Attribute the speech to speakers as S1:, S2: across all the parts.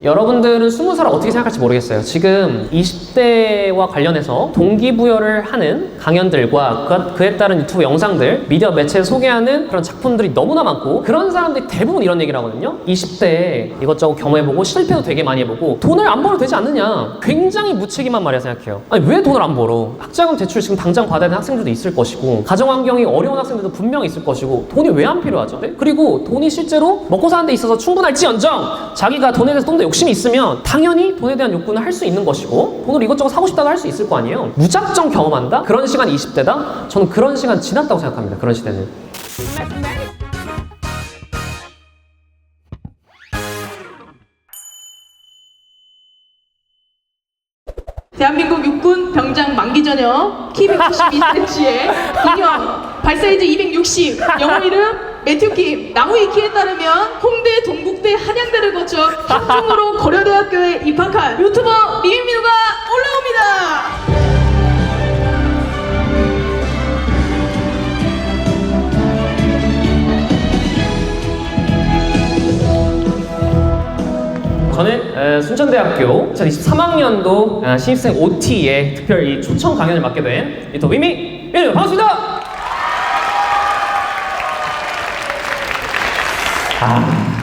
S1: 여러분들은 20살 어떻게 생각할지 모르겠어요. 지금 20대와 관련해서 동기부여를 하는 강연들과 그에 따른 유튜브 영상들, 미디어 매체에 소개하는 그런 작품들이 너무나 많고, 그런 사람들이 대부분 이런 얘기를 하거든요. 20대에 이것저것 경험해보고 실패도 되게 많이 해보고 돈을 안 벌어도 되지 않느냐. 굉장히 무책임한 말이라 생각해요. 아니 왜 돈을 안 벌어? 학자금 대출 지금 당장 받아야 되는 학생들도 있을 것이고, 가정환경이 어려운 학생들도 분명히 있을 것이고, 돈이 왜 안 필요하죠? 네? 그리고 돈이 실제로 먹고 사는 데 있어서 충분할지언정 자기가 돈에 대해서 좀 더 욕심이 있으면 당연히 돈에 대한 욕구는 할 수 있는 것이고, 돈으로 이것저것 사고 싶다고 할 수 있을 거 아니에요. 무작정 경험한다? 그런 시간이 20대다? 저는 그런 시간 지났다고 생각합니다. 그런 시대는.
S2: 대한민국 육군 병장 만기 전역 키 192cm의 인형 발사이즈 260 영어 이름 매튜 킴. 나무위 키에 따르면 홍대, 동국대, 한양대를 거쳐 합중으로 고려대학교에 입학한 유튜버 미민민우가 올라옵니다.
S1: 저는 순천대학교 2023학년도 신입생 OT에 특별히 초청 강연을 맡게 된 유튜버 미민민우, 반갑습니다.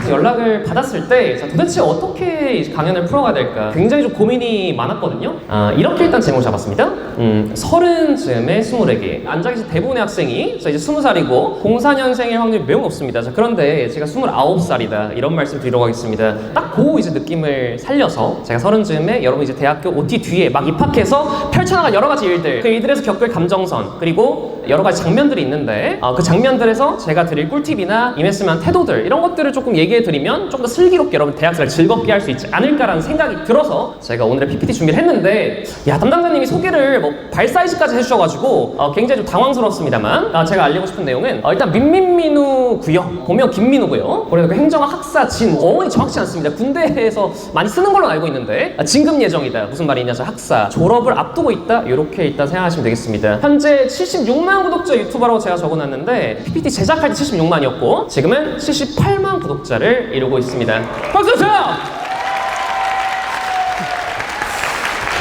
S1: 연락을 받았을 때 도대체 어떻게 강연을 풀어가야 될까 굉장히 좀 고민이 많았거든요. 이렇게 일단 제목을 잡았습니다. 30즈음에 24개. 앉아 계신 대부분의 학생이 이제 20살이고 04년생일 확률이 매우 높습니다. 그런데 제가 29살이다 이런 말씀 드리려고 하겠습니다. 딱 그 이제 느낌을 살려서 제가 30즈음에 여러분 이제 대학교 OT 뒤에 막 입학해서 펼쳐나갈 여러 가지 일들, 그 일들에서 겪을 감정선, 그리고 여러 가지 장면들이 있는데 그 장면들에서 제가 드릴 꿀팁이나 임했으면 태도들, 이런 것들을 조금 얘기해드리면 좀 더 슬기롭게 여러분 대학생을 즐겁게 할 수 있지 않을까라는 생각이 들어서 제가 오늘의 PPT 준비를 했는데, 야, 담당자님이 소개를 발사이즈까지 해주셔가지고 굉장히 좀 당황스럽습니다만, 제가 알리고 싶은 내용은 일단 민민민우고요. 본명 김민우고요. 그래서 행정학 학사 진, 어원이 정확치 않습니다. 군대에서 많이 쓰는 걸로 알고 있는데 진급 예정이다. 무슨 말이냐, 저 학사 졸업을 앞두고 있다, 이렇게 일단 생각하시면 되겠습니다. 현재 76만 구독자 유튜버라고 제가 적어놨는데 PPT 제작할 때 76만이었고 지금은 78만 구독자를 이루고 있습니다. 박수 주세요!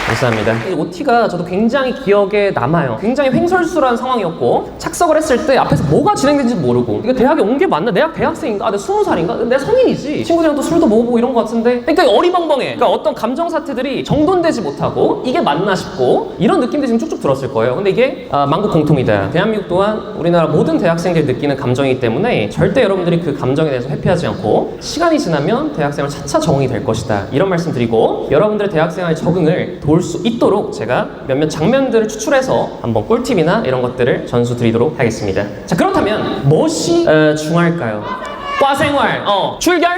S1: 감사합니다. 이 OT가 저도 굉장히 기억에 남아요. 굉장히 횡설수설한 상황이었고, 착석을 했을 때 앞에서 뭐가 진행된지도 모르고, 이거 대학에 온 게 맞나? 내가 대학생인가? 내가 20살인가? 내가 성인이지? 친구들이랑 또 술도 먹어보고 이런 거 같은데, 그러니까 어리벙벙해. 그러니까 어떤 감정 사태들이 정돈되지 못하고 이게 맞나 싶고, 이런 느낌들이 지금 쭉쭉 들었을 거예요. 근데 이게 만국 공통이다. 대한민국 또한 우리나라 모든 대학생들이 느끼는 감정이기 때문에 절대 여러분들이 그 감정에 대해서 회피하지 않고 시간이 지나면 대학생활 차차 적응이 될 것이다, 이런 말씀 드리고, 여러분들의 대학생활 적응을 볼 수 있도록 제가 몇몇 장면들을 추출해서 한번 꿀팁이나 이런 것들을 전수 드리도록 하겠습니다. 자, 그렇다면 무엇이 중요할까요? 과생활, 출결?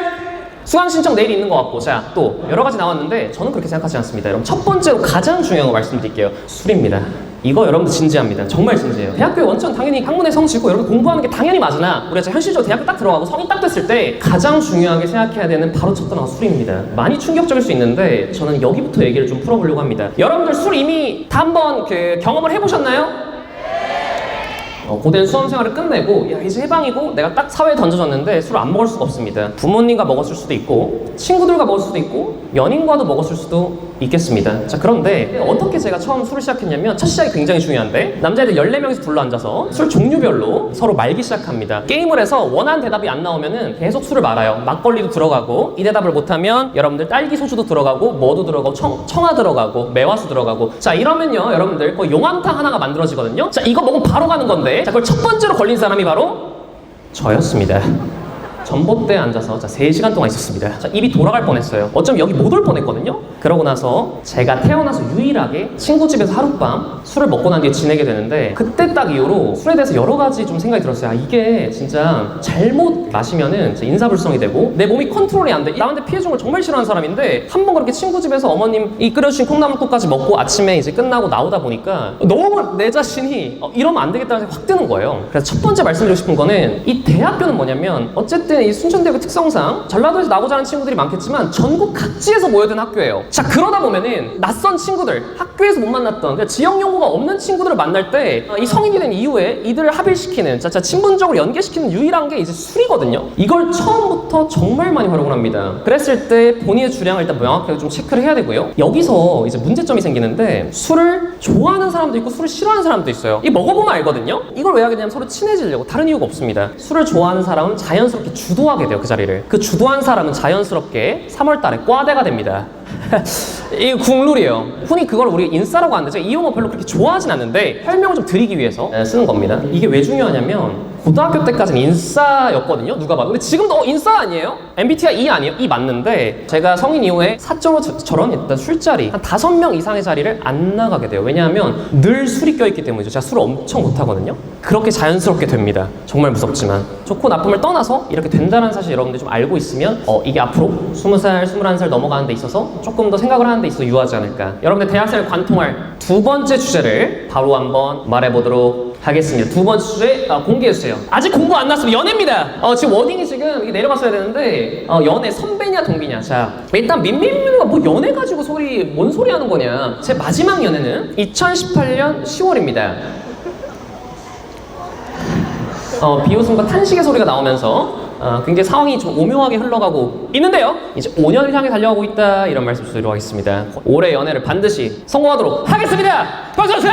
S1: 수강 신청 내일 있는 것 같고, 자, 또 여러 가지 나왔는데 저는 그렇게 생각하지 않습니다. 여러분, 첫 번째로 가장 중요한 거 말씀드릴게요. 술입니다. 이거 여러분들 진지합니다. 정말 진지해요. 대학교의 원천 당연히 학문의 성지고 여러분 공부하는 게 당연히 맞으나, 우리가 현실적으로 대학교 딱 들어가고 성인 딱 됐을 때 가장 중요하게 생각해야 되는 바로 첫 단어가 술입니다. 많이 충격적일 수 있는데 저는 여기부터 얘기를 좀 풀어보려고 합니다. 여러분들 술 이미 다 한번 경험을 해보셨나요? 고된 수험생활을 끝내고 야, 이제 해방이고 내가 딱 사회에 던져졌는데 술을 안 먹을 수가 없습니다. 부모님과 먹었을 수도 있고, 친구들과 먹었을 수도 있고, 연인과도 먹었을 수도 있겠습니다. 자, 그런데 어떻게 제가 처음 술을 시작했냐면, 첫 시작이 굉장히 중요한데, 남자애들 14명이서 둘러앉아서 술 종류별로 서로 말기 시작합니다. 게임을 해서 원하는 대답이 안 나오면은 계속 술을 말아요. 막걸리도 들어가고, 이 대답을 못하면 여러분들 딸기 소주도 들어가고, 뭐도 들어가고, 청아 들어가고, 매화수 들어가고. 자, 이러면요 여러분들 거의 용암탕 하나가 만들어지거든요. 자, 이거 먹으면 바로 가는 건데, 자, 그걸 첫 번째로 걸린 사람이 바로 저였습니다. 전봇대에 앉아서 3시간 동안 있었습니다. 자, 입이 돌아갈 뻔했어요. 어쩌면 여기 못 올 뻔했거든요. 그러고 나서 제가 태어나서 유일하게 친구 집에서 하룻밤 술을 먹고 난 뒤에 지내게 되는데, 그때 딱 이후로 술에 대해서 여러 가지 좀 생각이 들었어요. 이게 진짜 잘못 마시면은 인사불성이 되고 내 몸이 컨트롤이 안 돼. 남한테 피해 준 걸 정말 싫어하는 사람인데, 한번 그렇게 친구 집에서 어머님이 끓여주신 콩나물국까지 먹고 아침에 이제 끝나고 나오다 보니까 너무 내 자신이 이러면 안 되겠다는 생각이 확 드는 거예요. 그래서 첫 번째 말씀드리고 싶은 거는, 이 대학교는 뭐냐면 어쨌든 사실은 이 순천대학교 특성상 전라도에서 나고 자란 친구들이 많겠지만 전국 각지에서 모여든 학교예요. 자, 그러다 보면은 낯선 친구들, 학교에서 못 만났던 그러니까 지역 연고가 없는 친구들을 만날 때 이 성인이 된 이후에 이들을 합일시키는 자 친분적으로 연계시키는 유일한 게 이제 술이거든요. 이걸 처음부터 정말 많이 활용을 합니다. 그랬을 때 본인의 주량을 일단 명확하게 좀 체크를 해야 되고요. 여기서 이제 문제점이 생기는데 술을 좋아하는 사람도 있고 술을 싫어하는 사람도 있어요. 이 먹어보면 알거든요. 이걸 왜 하게 되냐면 서로 친해지려고, 다른 이유가 없습니다. 술을 좋아하는 사람은 자연스럽게 주도하게 돼요, 그 자리를. 그 주도한 사람은 자연스럽게 3월 달에 꽈대가 됩니다. 이게 국룰이에요. 흔히 그걸 우리 인싸라고 하는데 제가 이 용어 별로 그렇게 좋아하진 않는데 설명을 좀 드리기 위해서 쓰는 겁니다. 이게 왜 중요하냐면 고등학교 때까지는 인싸였거든요, 누가 봐도. 근데 지금도 인싸 아니에요? MBTI E 아니에요? E 맞는데 제가 성인 이후에 4.5처럼 일단 술자리 한 5명 이상의 자리를 안 나가게 돼요. 왜냐하면 늘 술이 껴있기 때문이죠. 제가 술을 엄청 못하거든요. 그렇게 자연스럽게 됩니다. 정말 무섭지만 좋고 나쁨을 떠나서 이렇게 된다는 사실 여러분들이 좀 알고 있으면 이게 앞으로 20살, 21살 넘어가는 데 있어서 조금 더 생각을 하는 데 있어서 유하지 않을까. 여러분들 대학생을 관통할 두 번째 주제를 바로 한번 말해보도록 하겠습니다. 두 번째 주제 공개해주세요. 아직 공부 안 났으면 연애입니다. 지금 워딩이 지금 이게 내려갔어야 되는데 연애 선배냐 동기냐. 자, 일단 민민이가 뭐 연애 가지고 뭔 소리 하는 거냐. 제 마지막 연애는 2018년 10월입니다. 비웃음과 탄식의 소리가 나오면서 굉장히 상황이 좀 오묘하게 흘러가고 있는데요. 이제 5년을 향해 달려가고 있다, 이런 말씀 드리도록 하겠습니다. 올해 연애를 반드시 성공하도록 하겠습니다. 박수 주세요.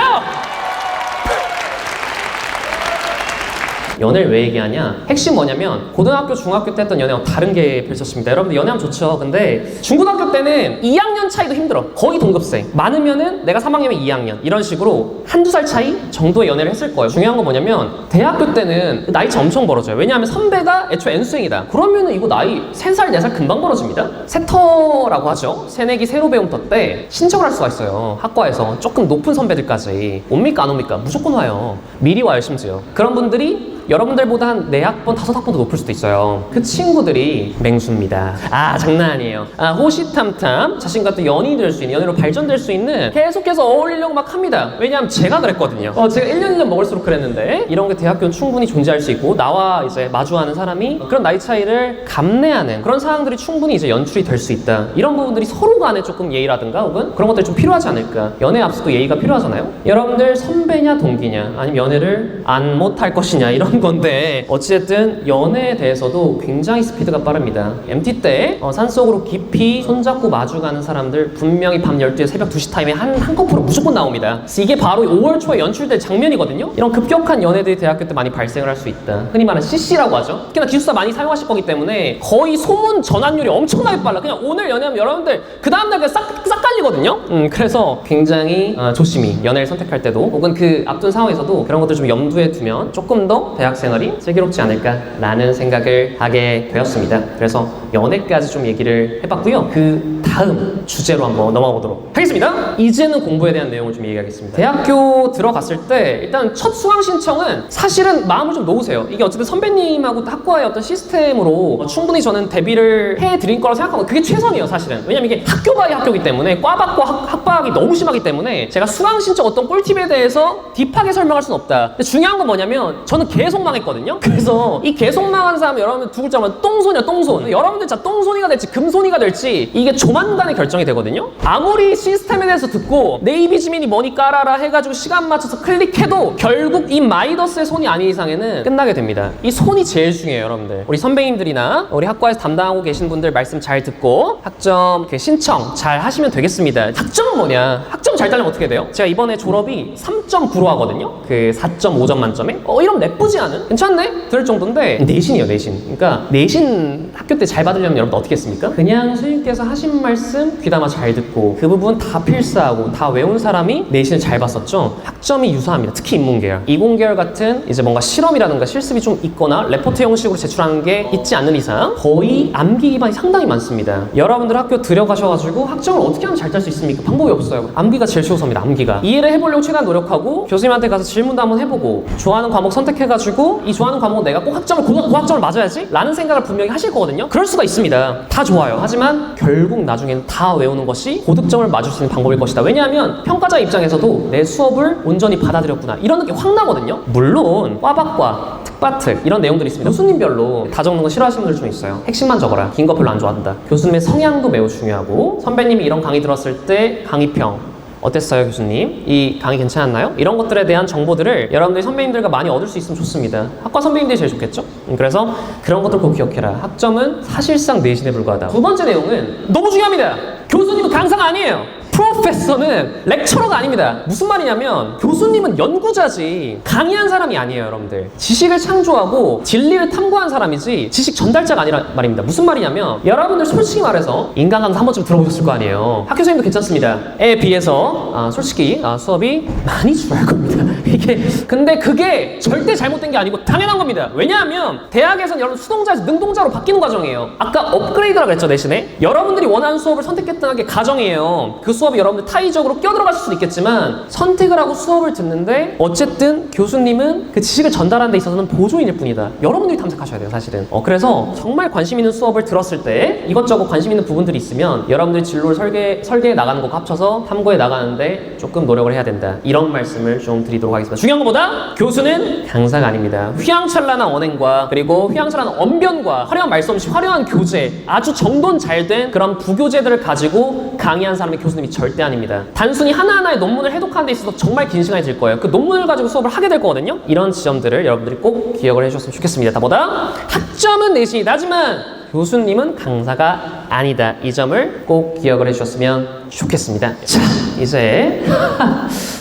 S1: 연애를 왜 얘기하냐? 핵심 뭐냐면 고등학교, 중학교 때 했던 연애와 다른 게 펼쳤습니다. 여러분들 연애하면 좋죠. 근데 중고등학교 때는 2학년 차이도 힘들어. 거의 동급생. 많으면은 내가 3학년이면 2학년. 이런 식으로 한두 살 차이 정도의 연애를 했을 거예요. 중요한 건 뭐냐면 대학교 때는 나이 차 엄청 벌어져요. 왜냐하면 선배가 애초에 N수생이다. 그러면은 이거 나이 3살, 4살 금방 벌어집니다. 새터라고 하죠. 새내기 새로 배움터 때 신청을 할 수가 있어요. 학과에서 조금 높은 선배들까지. 옵니까 안 옵니까? 무조건 와요. 미리 와요, 심지어. 그런 분들이 여러분들보다 한 4학번, 5학번도 높을 수도 있어요. 그 친구들이 맹수입니다. 장난 아니에요. 호시탐탐 자신과 또 연인이 될 수 있는, 연애로 발전될 수 있는 계속해서 어울리려고 막 합니다. 왜냐하면 제가 그랬거든요. 제가 1년 1년 먹을수록 그랬는데 이런 게 대학교는 충분히 존재할 수 있고 나와 이제 마주하는 사람이 그런 나이 차이를 감내하는 그런 상황들이 충분히 이제 연출이 될 수 있다. 이런 부분들이 서로 간에 조금 예의라든가 혹은 그런 것들이 좀 필요하지 않을까. 연애 앞서도 예의가 필요하잖아요. 여러분들 선배냐 동기냐 아니면 연애를 안 못할 것이냐 이런 건데 어찌됐든 연애에 대해서도 굉장히 스피드가 빠릅니다. MT 때 산속으로 깊이 손잡고 마주가는 사람들 분명히 밤 12시 새벽 2시 타임에 한 커플은 무조건 나옵니다. 이게 바로 5월 초에 연출될 장면이거든요. 이런 급격한 연애들이 대학교 때 많이 발생을 할 수 있다. 흔히 말하는 CC라고 하죠. 특히나 기숙사 많이 사용하실 거기 때문에 거의 소문 전환율이 엄청나게 빨라. 그냥 오늘 연애하면 여러분들 그 다음날 그냥 싹 깔리거든요. 그래서 굉장히 조심히 연애를 선택할 때도 혹은 그 앞둔 상황에서도 그런 것들 좀 염두에 두면 조금 더 대학 생활이 슬기롭지 않을까라는 생각을 하게 되었습니다. 그래서 연애까지 좀 얘기를 해봤고요. 그 다음 주제로 한번 넘어가 보도록 하겠습니다. 이제는 공부에 대한 내용을 좀 얘기하겠습니다. 대학교 들어갔을 때 일단 첫 수강 신청은 사실은 마음을 좀 놓으세요. 이게 어쨌든 선배님하고 학과의 어떤 시스템으로 충분히 저는 대비를 해드릴 거라고 생각하고 그게 최선이에요, 사실은. 왜냐면 이게 학교 바이 학교이기 때문에 과박과 학박이 너무 심하기 때문에 제가 수강 신청 어떤 꿀팁에 대해서 딥하게 설명할 수는 없다. 근데 중요한 건 뭐냐면 저는 계속 망했거든요. 그래서 이 계속 망한 사람 여러분 두 글자만 똥손이야, 똥손. 여러분들 진짜 똥손이가 될지 금손이가 될지 이게 조만간에 결정이 되거든요. 아무리 시스템에 대해서 듣고 네이비 지민이 뭐니 깔아라 해가지고 시간 맞춰서 클릭해도 결국 이 마이더스의 손이 아닌 이상에는 끝나게 됩니다. 이 손이 제일 중요해요, 여러분들. 우리 선배님들이나 우리 학과에서 담당하고 계신 분들 말씀 잘 듣고 학점 신청 잘 하시면 되겠습니다. 학점은 뭐냐? 학점 잘 따려면 어떻게 돼요? 제가 이번에 졸업이 3.9로 하거든요. 그 4.5점 만점에 이러면 나쁘지 않은? 괜찮네? 들을 정도인데 내신이에요, 내신. 그러니까 내신 학교 때 잘 받으려면 여러분 어떻게 했습니까? 그냥 선생님께서 하신 말씀 귀담아 잘 듣고 그 부분 다 필사하고 다 외운 사람이 내신을 잘 봤었죠. 학점이 유사합니다. 특히 인문계열. 이공계열 같은 이제 뭔가 실험이라든가 실습이 좀 있거나 레포트 형식으로 제출하는 게 있지 않는 이상 거의 암기 기반이 상당히 많습니다. 여러분들 학교 들어가셔가지고 학점을 어떻게 하면 잘 딸 수 있습니까? 방법이 없어요. 암기가 제일 최우선입니다. 암기가. 이해를 해보려고 최대한 노력하고 교수님한테 가서 질문도 한번 해보고 좋아하는 과목 선택해가지고 이 좋아하는 과목은 내가 꼭 학점을 고학점을 맞아야지 라는 생각을 분명히 하실 거거든요. 거거든요. 그럴 수가 있습니다. 다 좋아요. 하지만 결국 나중에는 다 외우는 것이 고득점을 맞을 수 있는 방법일 것이다. 왜냐하면 평가자 입장에서도 내 수업을 온전히 받아들였구나 이런 느낌 확 나거든요. 물론 꽈박과 특바특 이런 내용들이 있습니다. 교수님별로 다 적는 거 싫어하시는 분들 좀 있어요. 핵심만 적어라. 긴 거 별로 안 좋아한다. 교수님의 성향도 매우 중요하고 선배님이 이런 강의 들었을 때 강의평 어땠어요 교수님? 이 강의 괜찮았나요? 이런 것들에 대한 정보들을 여러분들이 선배님들과 많이 얻을 수 있으면 좋습니다. 학과 선배님들이 제일 좋겠죠? 그래서 그런 것들 꼭 기억해라. 학점은 사실상 내신에 불과하다. 두 번째 내용은 너무 중요합니다. 교수님은 강사가 아니에요. 프로페서는 렉처러가 아닙니다. 무슨 말이냐면 교수님은 연구자지 강의한 사람이 아니에요 여러분들. 지식을 창조하고 진리를 탐구한 사람이지 지식 전달자가 아니라 말입니다. 무슨 말이냐면 여러분들 솔직히 말해서 인간 강사 한 번쯤 들어보셨을 거 아니에요. 학교 선생님도 괜찮습니다. 에 비해서 솔직히 수업이 많이 줄어갈 겁니다. 이게 근데 그게 절대 잘못된 게 아니고 당연한 겁니다. 왜냐하면 대학에서는 여러분 수동자에서 능동자로 바뀌는 과정이에요. 아까 업그레이드라고 했죠 대신에. 여러분들이 원하는 수업을 선택했다는 게 가정이에요. 그 수업이 여러분들 타의적으로 끼어들어가실 수도 있겠지만 선택을 하고 수업을 듣는데 어쨌든 교수님은 그 지식을 전달하는 데 있어서는 보조인일 뿐이다. 여러분들이 탐색하셔야 돼요 사실은. 그래서 정말 관심 있는 수업을 들었을 때 이것저것 관심 있는 부분들이 있으면 여러분들이 진로를 설계해 나가는 것과 합쳐서 탐구해 나가는데 조금 노력을 해야 된다. 이런 말씀을 좀 드리도록 하겠습니다. 중요한 것보다 교수는 강사가 아닙니다. 휘황찬란한 언행과 그리고 휘황찬란한 언변과 화려한 말솜씨, 화려한 교재, 아주 정돈 잘 된 그런 부교재들을 가지고 강의한 사람이 교수님이 절대 아닙니다. 단순히 하나하나의 논문을 해독하는 데 있어서 정말 긴 시간이 들 거예요. 그 논문을 가지고 수업을 하게 될 거거든요. 이런 지점들을 여러분들이 꼭 기억을 해주셨으면 좋겠습니다. 다보다 학점은 내신이 나지만 교수님은 강사가 아니다. 이 점을 꼭 기억을 해주셨으면 좋겠습니다. 자, 이제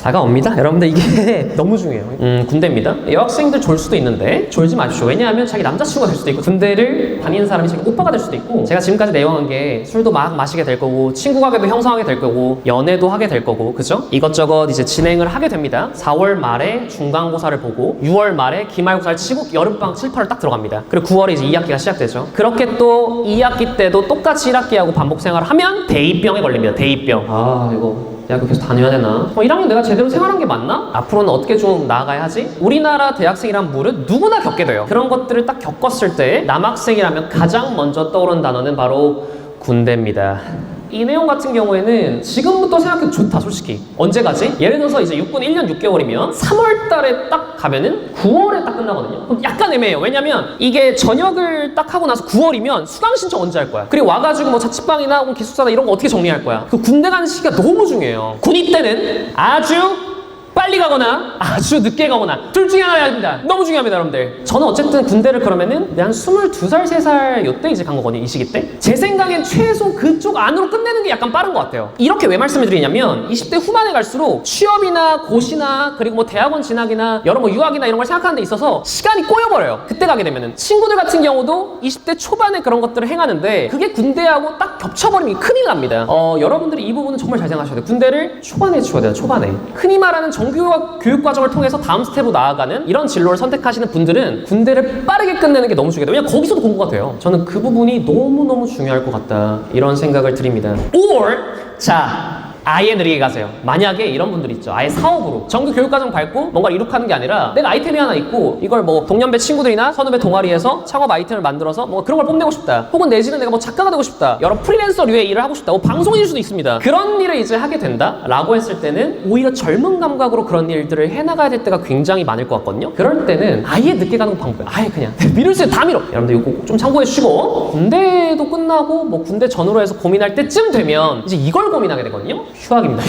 S1: 다가옵니다. 여러분들 이게 너무 중요해요. 군대입니다. 여학생들 졸 수도 있는데 졸지 마십시오. 왜냐하면 자기 남자친구가 될 수도 있고 군대를 다니는 사람이 자기 오빠가 될 수도 있고 제가 지금까지 내용한 게 술도 막 마시게 될 거고 친구 관계도 형성하게 될 거고 연애도 하게 될 거고 그죠? 이것저것 이제 진행을 하게 됩니다. 4월 말에 중간고사를 보고 6월 말에 기말고사를 치고 여름방학 7, 8월 딱 들어갑니다. 그리고 9월에 이제 2학기가 시작되죠. 그렇게 또 2학기 때도 똑같이 1학기하고 반복 생활을 하면 대입병에 걸립니다. 대입병. 아 이거 대학교 계속 다녀야 되나? 1학년 내가 제대로 생활한 게 맞나? 앞으로는 어떻게 좀 나아가야 하지? 우리나라 대학생이란 물은 누구나 겪게 돼요. 그런 것들을 딱 겪었을 때 남학생이라면 가장 먼저 떠오르는 단어는 바로 군대입니다. 이 내용 같은 경우에는 지금부터 생각해도 좋다 솔직히. 언제 가지? 예를 들어서 이제 육군 1년 6개월이면 3월 달에 딱 가면은 9월에 딱 끝나거든요. 그럼 약간 애매해요. 왜냐면 이게 전역을 딱 하고 나서 9월이면 수강 신청 언제 할 거야? 그리고 와가지고 뭐 자취방이나 기숙사나 이런 거 어떻게 정리할 거야? 그 군대 가는 시기가 너무 중요해요. 군입 때는 아주 빨리 가거나 아주 늦게 가거나 둘 중에 하나야 됩니다. 너무 중요합니다 여러분들. 저는 어쨌든 군대를 그러면은 한 22살 3살 요때 이제 간 거거든요. 이 시기 때. 제 생각엔 최소 그쪽 안으로 끝내는 게 약간 빠른 것 같아요. 이렇게 왜 말씀을 드리냐면 20대 후반에 갈수록 취업이나 고시나 그리고 뭐 대학원 진학이나 여러 뭐 유학이나 이런 걸 생각하는 데 있어서 시간이 꼬여버려요. 그때 가게 되면은. 친구들 같은 경우도 20대 초반에 그런 것들을 행하는데 그게 군대하고 딱 겹쳐버리면 큰일 납니다. 여러분들이 이 부분은 정말 잘 생각하셔야 돼요. 군대를 초반에 치워야 돼요. 초반에. 흔히 말하는 정규 교육 과정을 통해서 다음 스텝으로 나아가는 이런 진로를 선택하시는 분들은 군대를 빠르게 끝내는 게 너무 중요해요. 왜냐면 거기서도 공부가 돼요. 저는 그 부분이 너무너무 중요할 것 같다. 이런 생각을 드립니다. 자, 아예 느리게 가세요. 만약에 이런 분들 있죠. 아예 사업으로 정규 교육과정 밟고 뭔가를 이룩하는 게 아니라 내가 아이템이 하나 있고 이걸 뭐 동년배 친구들이나 선후배 동아리에서 창업 아이템을 만들어서 뭐 그런 걸 뽐내고 싶다. 혹은 내지는 내가 뭐 작가가 되고 싶다. 여러 프리랜서류의 일을 하고 싶다. 뭐 방송인일 수도 있습니다. 그런 일을 이제 하게 된다 라고 했을 때는 오히려 젊은 감각으로 그런 일들을 해나가야 될 때가 굉장히 많을 것 같거든요. 그럴 때는 아예 늦게 가는 방법이에요. 아예 그냥 밀을 수 있으면 다 밀어. 여러분들 이거 꼭 좀 참고해 주시고 군대도 끝나고 뭐 군대 전후로 해서 고민할 때쯤 되면 이제 이걸 고민하게 되거든요. 휴학입니다.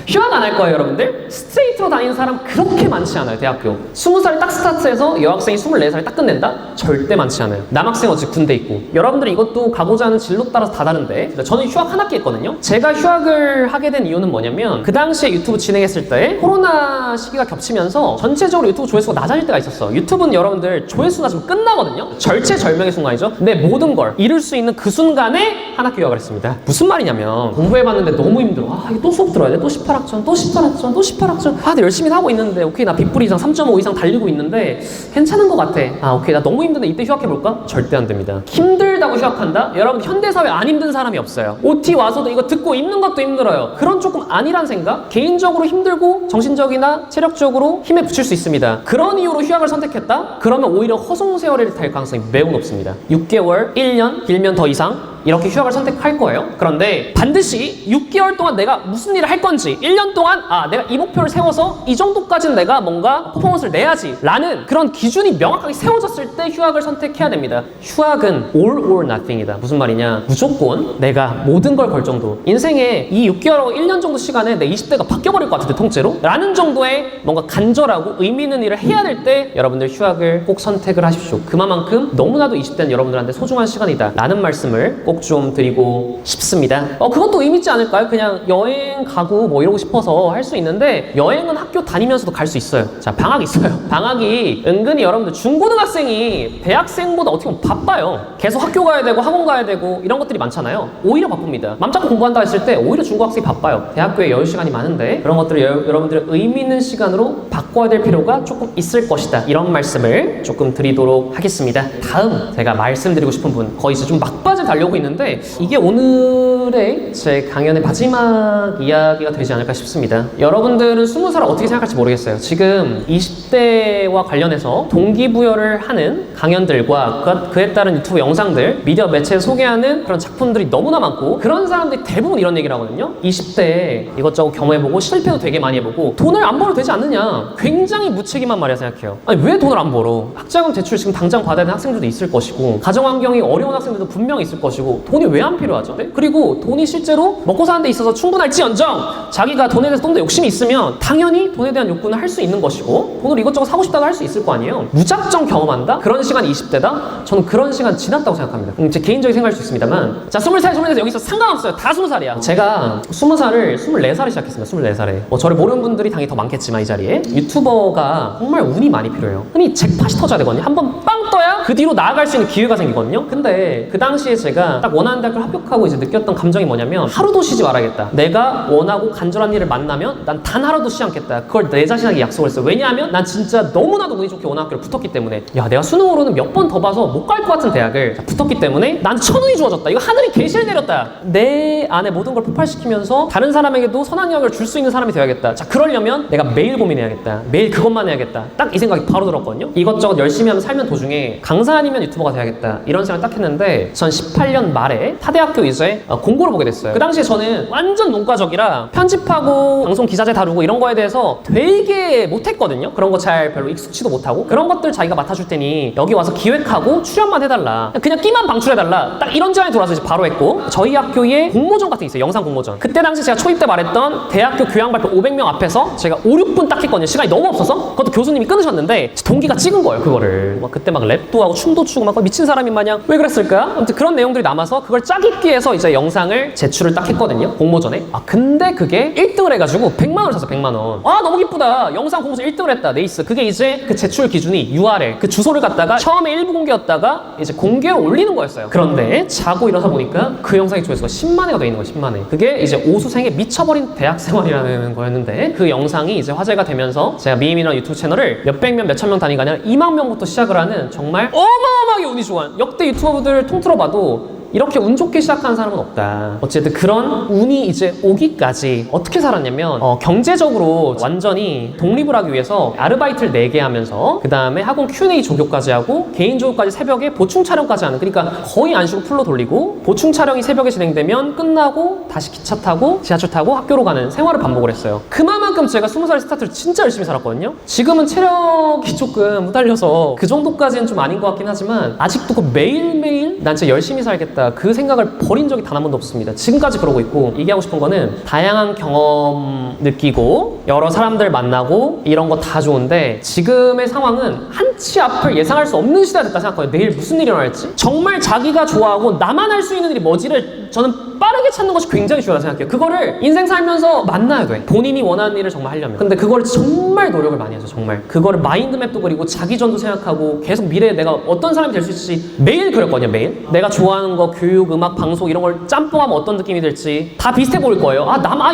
S1: 휴학 안 할 거예요 여러분들. 스트레이트로 다니는 사람 그렇게 많지 않아요. 대학교 20살 딱 스타트해서 여학생이 24살에 딱 끝낸다? 절대 많지 않아요. 남학생 어차피 군대 있고. 여러분들이 이것도 가고자 하는 진로 따라서 다 다른데 저는 휴학 한 학기 했거든요. 제가 휴학을 하게 된 이유는 뭐냐면 그 당시에 유튜브 진행했을 때 코로나 시기가 겹치면서 전체적으로 유튜브 조회수가 낮아질 때가 있었어. 유튜브는 여러분들 조회수 낮으면 끝나거든요. 절체절명의 순간이죠. 내 모든 걸 잃을 수 있는 그 순간에 한 학기 휴학을 했습니다. 무슨 말이냐면 공부해봤는데 너무 힘들어. 이거 또 수업 들어야 돼? 또 18학점, 또 18학점, 또 18학점. 근데 열심히 하고 있는데, 오케이, 나 빗불 이상 3.5 이상 달리고 있는데, 괜찮은 것 같아. 오케이, 나 너무 힘든데 이때 휴학해볼까? 절대 안 됩니다. 힘들다고 휴학한다? 여러분, 현대사회 안 힘든 사람이 없어요. OT 와서도 이거 듣고 있는 것도 힘들어요. 그런 조금 아니란 생각? 개인적으로 힘들고, 정신적이나 체력적으로 힘에 붙일 수 있습니다. 그런 이유로 휴학을 선택했다? 그러면 오히려 허송세월이 될 가능성이 매우 높습니다. 6개월, 1년, 길면 더 이상 이렇게 휴학을 선택할 거예요. 그런데 반드시 6개월 동안 내가 무슨 일을 할 건지, 1년 동안 내가 이 목표를 세워서 이 정도까지는 내가 뭔가 퍼포먼스를 내야지 라는 그런 기준이 명확하게 세워졌을 때 휴학을 선택해야 됩니다. 휴학은 all or nothing이다. 무슨 말이냐, 무조건 내가 모든 걸 걸 정도, 인생에 이 6개월하고 1년 정도 시간에 내 20대가 바뀌어버릴 것 같은데 통째로? 라는 정도의 뭔가 간절하고 의미 있는 일을 해야 될 때 여러분들 휴학을 꼭 선택을 하십시오. 그만큼 너무나도 20대는 여러분들한테 소중한 시간이다 라는 말씀을 꼭 좀 드리고 싶습니다. 그것도 의미 있지 않을까요? 그냥 여행 가고 뭐 이러고 싶어서 할 수 있는데, 여행은 학교 다니면서도 갈 수 있어요. 자, 방학이 있어요. 방학이 은근히 여러분들 중고등학생이 대학생보다 어떻게 보면 바빠요. 계속 학교 가야 되고 학원 가야 되고 이런 것들이 많잖아요. 오히려 바쁩니다. 맘 잡고 공부한다 했을 때 오히려 중고학생이 바빠요. 대학교에 여유 시간이 많은데 그런 것들을 여러분들의 의미 있는 시간으로 바꿔야 될 필요가 조금 있을 것이다. 이런 말씀을 조금 드리도록 하겠습니다. 다음 제가 말씀드리고 싶은 분, 거의 이제 좀 막바지 달려오고 있는데 이게 오늘의 제 강연의 마지막 이야기가 되지 않을까 싶습니다. 여러분들은 20살을 어떻게 생각할지 모르겠어요. 지금 20대와 관련해서 동기부여를 하는 강연들과 그에 따른 유튜브 영상들, 미디어 매체에 소개하는 그런 작품들이 너무나 많고, 그런 사람들이 대부분 이런 얘기를 하거든요. 20대에 이것저것 경험해보고 실패도 되게 많이 해보고 돈을 안 벌어도 되지 않느냐. 굉장히 무책임한 말이라 생각해요. 아니, 왜 돈을 안 벌어? 학자금 대출 지금 당장 받아야 되는 학생들도 있을 것이고, 가정환경이 어려운 학생들도 분명히 있을 것이고, 돈이 왜 안 필요하죠? 네? 그리고 돈이 실제로 먹고 사는 데 있어서 충분할지언정 자기가 돈에 대해서 좀 더 욕심이 있으면 당연히 돈에 대한 욕구는 할 수 있는 것이고, 돈을 이것저것 사고 싶다고 할 수 있을 거 아니에요. 무작정 경험한다? 그런 시간이 20대다? 저는 그런 시간 지났다고 생각합니다. 제 개인적인 생각일 수 있습니다만, 자, 20살, 24살 여기서 상관없어요. 다 20살이야. 제가 20살을 24살에 시작했습니다. 24살에. 저를 모르는 분들이 당연히 더 많겠지만 이 자리에 유튜버가 정말 운이 많이 필요해요. 흔히 잭팟이 터져야 되거든요. 한번 빵 떠야 그 뒤로 나아갈 수 있는 기회가 생기거든요. 근데 그 당시에 제가 딱 원하는 대학을 합격하고 이제 느꼈던 감정이 뭐냐면, 하루도 쉬지 말아야겠다. 내가 원하고 간절한 일을 만나면 난 단 하루도 쉬지 않겠다. 그걸 내 자신에게 약속을 했어요. 왜냐하면 난 진짜 너무나도 운이 좋게 원하는 학교를 붙었기 때문에, 내가 수능으로는 몇 번 더 봐서 못 갈 것 같은 대학을 붙었기 때문에 난 천운이 주어졌다. 이거 하늘이 계시를 내렸다. 내 안에 모든 걸 폭발시키면서 다른 사람에게도 선한 영향을 줄 수 있는 사람이 되어야겠다. 자, 그러려면 내가 매일 고민해야겠다. 매일 그것만 해야겠다. 딱 이 생각이 바로 들었거든요. 이것저것 열심히 하면 살면 도중에 강사 아니면 유튜버가 돼야겠다. 이런 생각을 딱 했는데, 전 18년 말에 타대학교 이제 공고를 보게 됐어요. 그 당시에 저는 완전 문과적이라 편집하고 방송 기자재 다루고 이런 거에 대해서 되게 못했거든요. 그런 거 잘 별로 익숙치도 못하고, 그런 것들 자기가 맡아줄 테니 여기 와서 기획하고 출연만 해달라. 그냥 끼만 방출해달라. 딱 이런 제안이 들어와서 이제 바로 했고, 저희 학교에 공모전 같은 게 있어요. 영상 공모전. 그때 당시 제가 초입 때 말했던 대학교 교양발표 500명 앞에서 제가 5, 6분 딱 했거든요. 시간이 너무 없어서. 그것도 교수님이 끊으셨는데 동기가 찍은 거예요. 그거를 그때 막 랩도 하고 춤도 추고 막 미친 사람이 마냥 왜 그랬을까? 아무튼 그런 내용들이 남아서 그걸 짜깁기 해서 이제 영상을 제출을 딱 했거든요. 공모전에. 근데 그게 1등을 해가지고 100만 원을 샀어. 100만 원. 너무 기쁘다. 영상 공모전 1등을 했다. 네이스. 그게 이제 그 제출 기준이 URL, 그 주소를 갖다가 처음에 일부 공개였다가 이제 공개로 올리는 거였어요. 그런데 자고 일어나 보니까 그 영상의 조회수가 10만 회가 돼 있는 거예요. 10만 회. 그게 이제 오수생의 미쳐버린 대학 생활이라는 거였는데, 그 영상이 이제 화제가 되면서 제가 미임이라는 유튜브 채널을 몇백 명, 몇천 명 단위가 아니라 2만 명부터 시작을 하는 정말 어마어마하게 운이 좋은 역대 유튜버들 통틀어 봐도 이렇게 운 좋게 시작한 사람은 없다. 어쨌든 그런 운이 이제 오기까지 어떻게 살았냐면, 경제적으로 완전히 독립을 하기 위해서 아르바이트를 4개 하면서, 그 다음에 학원 Q&A 조교까지 하고 개인 조교까지 새벽에 보충 촬영까지 하는, 그러니까 거의 안 쉬고 풀로 돌리고, 보충 촬영이 새벽에 진행되면 끝나고 다시 기차 타고 지하철 타고 학교로 가는 생활을 반복을 했어요. 그만큼 제가 20살 스타트를 진짜 열심히 살았거든요. 지금은 체력이 조금 후달려서 그 정도까지는 좀 아닌 것 같긴 하지만, 아직도 그 매일매일 난 진짜 열심히 살겠다, 그 생각을 버린 적이 단 한 번도 없습니다. 지금까지 그러고 있고, 얘기하고 싶은 거는 다양한 경험 느끼고 여러 사람들 만나고 이런 거 다 좋은데, 지금의 상황은 한치 앞을 예상할 수 없는 시대가 됐다 생각해요. 내일 무슨 일이 일어날지, 정말 자기가 좋아하고 나만 할 수 있는 일이 뭐지를 저는 빠르게 찾는 것이 굉장히 중요하다고 생각해요. 그거를 인생 살면서 만나야 돼. 본인이 원하는 일을 정말 하려면. 근데 그걸 정말 노력을 많이 하죠. 정말. 그거를 마인드맵도 그리고 자기 전도 생각하고 계속 미래에 내가 어떤 사람이 될 수 있을지 매일 그렸거든요. 매일. 내가 좋아하는 거 교육, 음악, 방송 이런 걸 짬뽕하면 어떤 느낌이 들지 다 비슷해 보일 거예요.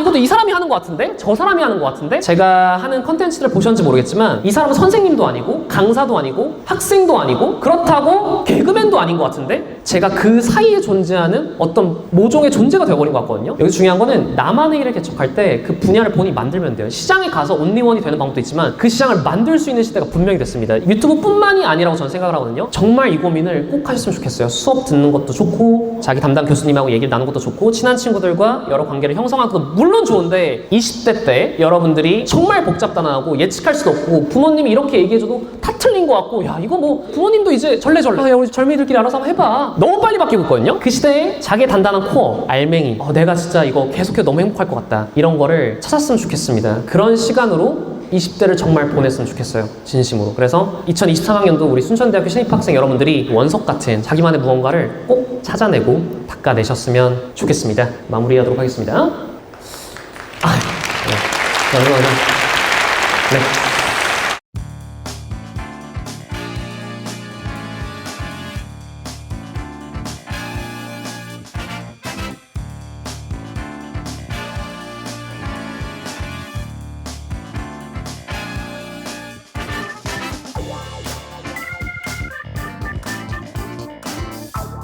S1: 이것도 이 사람이 하는 것 같은데? 저 사람이 하는 것 같은데? 제가 하는 컨텐츠를 보셨는지 모르겠지만 이 사람은 선생님도 아니고 강사도 아니고 학생도 아니고 그렇다고 개그맨도 아닌 것 같은데? 제가 그 사이에 존재하는 어떤 모종의 존재가 되어버린 것 같거든요. 여기 중요한 거는 나만의 일을 개척할 때 그 분야를 본인이 만들면 돼요. 시장에 가서 온리원이 되는 방법도 있지만 그 시장을 만들 수 있는 시대가 분명히 됐습니다. 유튜브뿐만이 아니라고 저는 생각을 하거든요. 정말 이 고민을 꼭 하셨으면 좋겠어요. 수업 듣는 것도 좋고 자기 담당 교수님하고 얘기를 나누는 것도 좋고 친한 친구들과 여러 관계를 형성하는 것도 물론 좋은데 20대 때 여러분들이 정말 복잡단하고 예측할 수도 없고 부모님이 이렇게 얘기해줘도 다 틀린 것 같고 야 이거 뭐 부모님도 이제 절레절레 야 우리 젊은이들끼리 알아서 한번 해봐 너무 빨리 바뀌고 있거든요. 그 시대에 자기의 단단한 코어 알맹이 내가 진짜 이거 계속해도 너무 행복할 것 같다 이런 거를 찾았으면 좋겠습니다. 그런 시간으로 20대를 정말 보냈으면 좋겠어요. 진심으로. 그래서 2023학년도 우리 순천대학교 신입학생 여러분들이 원석 같은 자기만의 무언가를 꼭 찾아내고 닦아내셨으면 좋겠습니다. 마무리하도록 하겠습니다. 네.